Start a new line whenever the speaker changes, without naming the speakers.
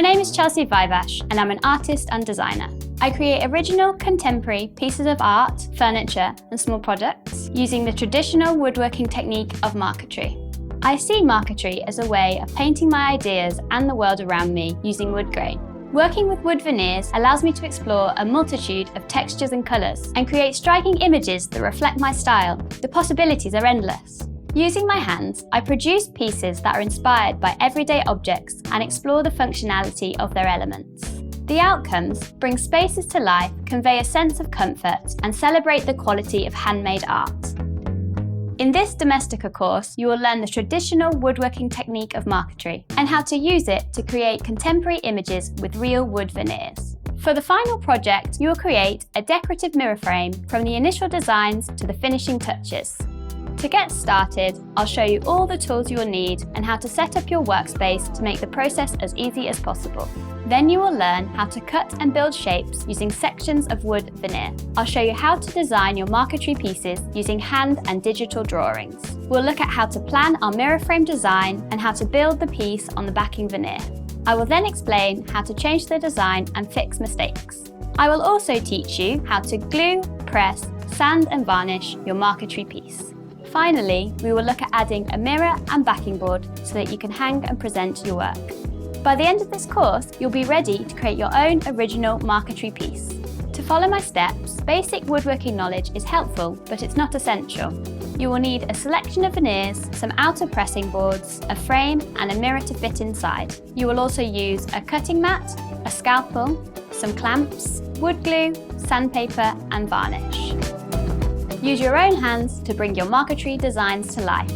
name is Chelsea Vivash and I'm an artist and designer. I create original, contemporary pieces of art, furniture and small products using the traditional woodworking technique of marquetry. I see marquetry as a way of painting my ideas and the world around me using wood grain. Working with wood veneers allows me to explore a multitude of textures and colours and create striking images that reflect my style. The possibilities are endless. Using my hands, I produce pieces that are inspired by everyday objects and explore the functionality of their elements. The outcomes bring spaces to life, convey a sense of comfort, and celebrate the quality of handmade art. In this Domestika course, you will learn the traditional woodworking technique of marquetry and how to use it to create contemporary images with real wood veneers. For the final project, you will create a decorative mirror frame from the initial designs to the finishing touches. To get started, I'll show you all the tools you will need and how to set up your workspace to make the process as easy as possible. Then you will learn how to cut and build shapes using sections of wood veneer. I'll show you how to design your marquetry pieces using hand and digital drawings. We'll look at how to plan our mirror frame design and how to build the piece on the backing veneer. I will then explain how to change the design and fix mistakes. I will also teach you how to glue, press, sand and varnish your marquetry piece. Finally, we will look at adding a mirror and backing board so that you can hang and present your work. By the end of this course, you'll be ready to create your own original marquetry piece. To follow my steps, basic woodworking knowledge is helpful, but it's not essential. You will need a selection of veneers, some outer pressing boards, a frame and a mirror to fit inside. You will also use a cutting mat, a scalpel, some clamps, wood glue, sandpaper and varnish. Use your own hands to bring your marquetry designs to life.